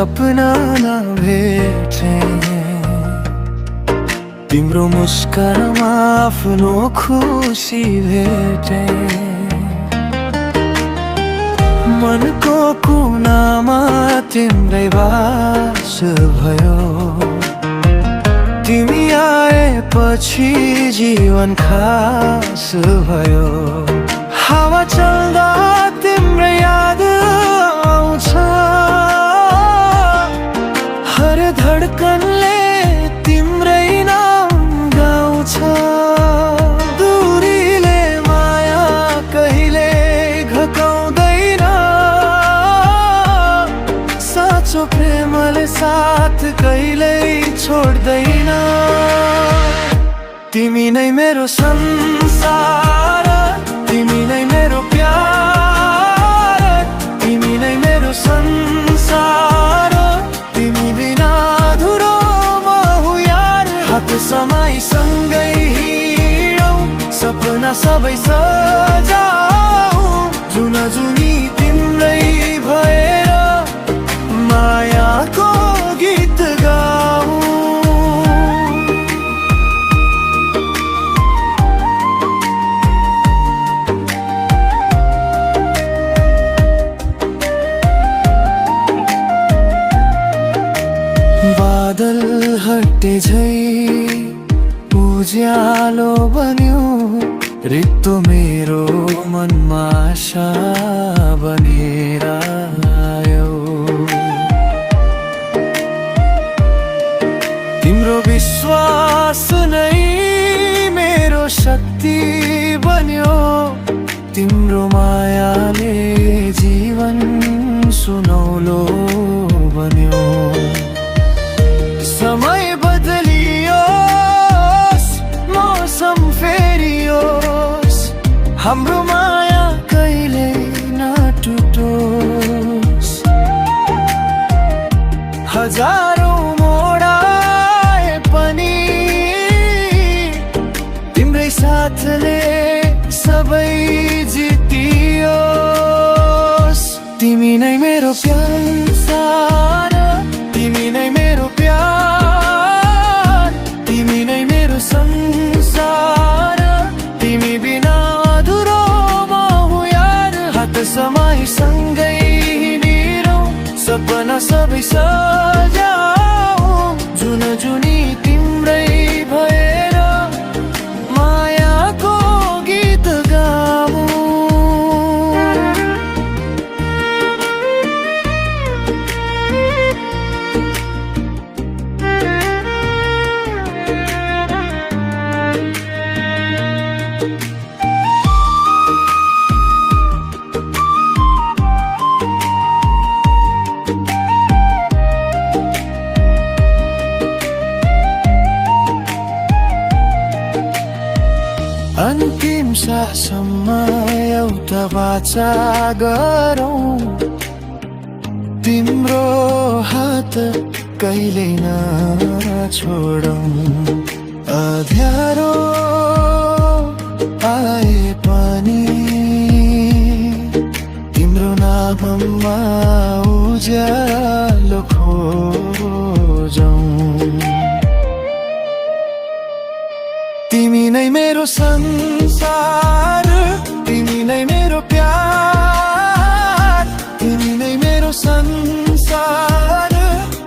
सपना नभेटे, तिम्रो मुस्कानमा आफ्नो खुसी भेटे। मनको कुनामा तिम्रै बास भयो, तिमी आएपछि जीवन खास भयो। हावा चल्दा तिम्रो याद आउँछ, हर धड्कनले तिम्रै नाम गाउँछ। दूरीले माया कहिले घकाउँदैन, साँचो प्रेमले साथ कहिल्यै छोड्दैन। तिमी नै मेरो संसार, तिमी नै मेरो प्यार, तिमी नै मेरो संसार, तिमी बिना अधुरो म हुँ यार। हात समाई सँगै हिँडौँ, सपना सबै सजाऊ, जुना जुनी तिम्रै भएर मायाको गीत गाऊ। बादल हटे झै उज्यालो बन्यो, रित्तो मेरो मनमा आशा बनेर आयो। तिम्रो विश्वास नै मेरो शक्ति बन्यो, तिम्रो मायाले जीवन सुनौलो बन्यो। समय बदलियोस्, मौसम फेरियोस्, हाम्रो माया कहिल्यै नटुटोस्। हजारौं मोड आए पनि तिम्रै साथले सबै जितियोस्। तिमी नै मेरो संसार, तिमी नै मेरो प्यार, तिमी नै मेरो संसार, तिमी बिना अधुरो म हुँ यार। हात समाई सँगै हिँडौँ, सपना सबै सजाऊ, जुन जुनी तिम्रै भएर मायाको गीत गाऊ। अन्तिम सासम्म एउटा वाचा गरौँ, तिम्रो हात कहिल्यै नछोडौँ। अँध्यारो आए पनि तिम्रो नाममा उज्यालो खोजौँ। तिमी नै मेरो संसार, तिमी नै मेरो प्यार, तिमी नै मेरो संसार,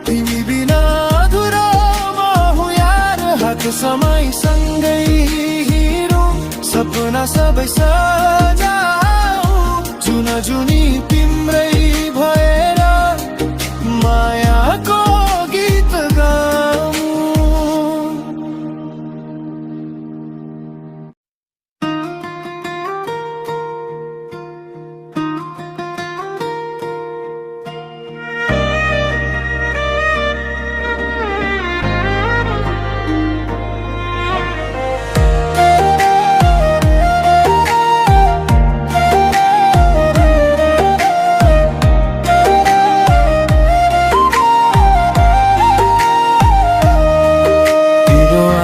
तिमी बिना अधुरो म हुँ यार। हात समाई सँगै हिँडौँ, सपना सबै सजाऊ, जुना जुनी तिम्रै भएर मायाको गीत गाऊ।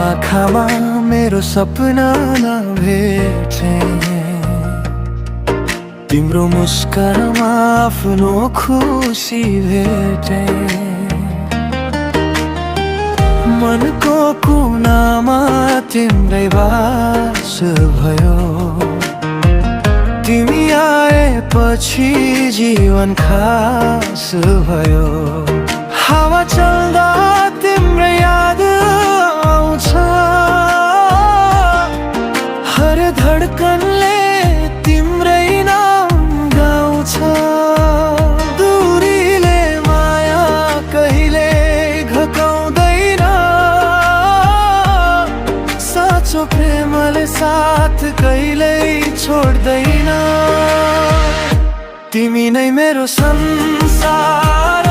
आँखामा मेरो सपना नभेटे, तिम्रो मुस्कानमा आफ्नो खुसी भेटे मनको कुनामा तिम्रै बास भयो तिमी आएपछि जीवन खास भयो हावा चल्दा तिम्रो याद आउँछ हर धड्कनले तिम्रै नाम गाउँछ दूरीले माया कहिले घकाउँदैन साँचो प्रेमले साथ कहिल्यै छोड्दैन तिमी नै मेरो संसार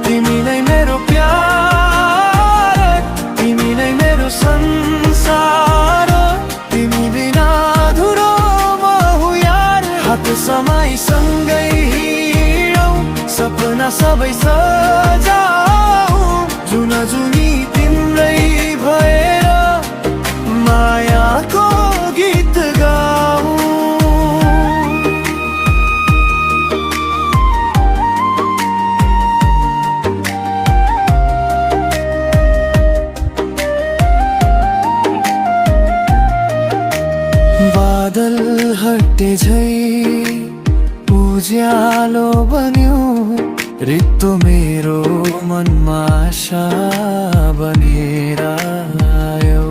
तिमी नै मेरो प्यार तिमी नै मेरो संसार तिमी बिना अधुरो म हुँ यार हात समाई सँगै हिँडौँ सपना सबै सजाऊ जुन जुनी तिम्रै भएर मायाको गीत गाऊ बादल हटे झै उज्यालो बन्यो रित्तो मेरो मनमा आशा बनेर आयो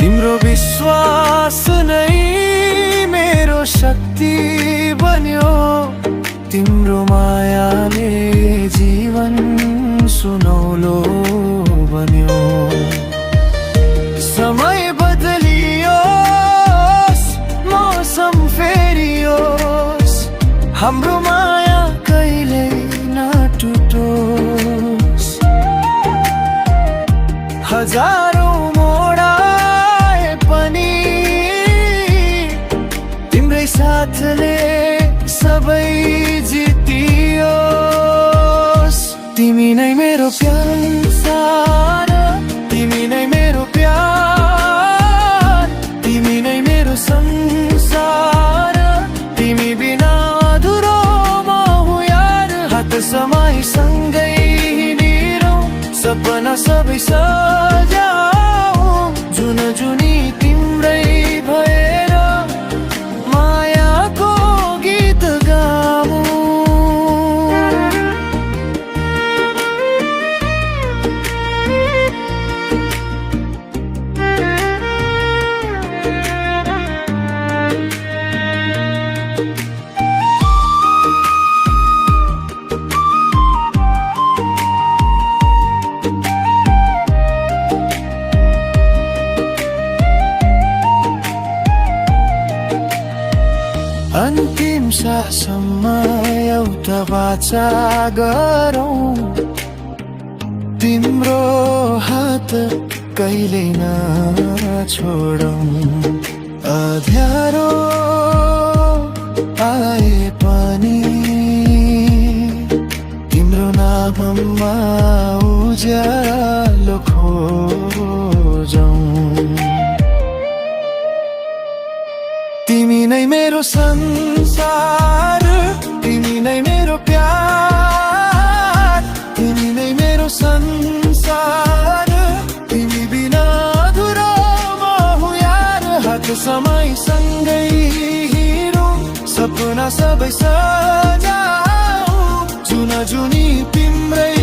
तिम्रो विश्वास नै मेरो शक्ति बन्यो तिम्रो मायाले जीवन सुनौलो बन्यो समय बदलियोस् मौसम फेरियोस् हाम्रो माया कहिल्यै नटुटोस् हजारौं मोड आए पनि तिम्रै साथले सबै जितियोस् तिमी नै मेरो प्यार तिमी नै मेरो प्यार तिमी नै मेरो संसार तिमी बिना अधुरो म हुँ यार हात समाई सँगै हिँडिरौँ सपना सबै सजाऊ जुन जुनी तिम्रै भएर मायाको गीत गाऊ अन्तिम सासम्म एउटा वाचा गरौँ तिम्रो हात कहिल्यै नछोडौँ अँध्यारो आए पनि तिम्रो नाममा उज्यालो खोजौँ तिमी नै मेरो संसार तिमी नै मेरो प्यार तिमी नै मेरो संसार तिमी बिना अधुरो म हुँ यार हात समाई सँगै हिँडौँ सपना सबै सजाऊ जुन जुनी तिम्रै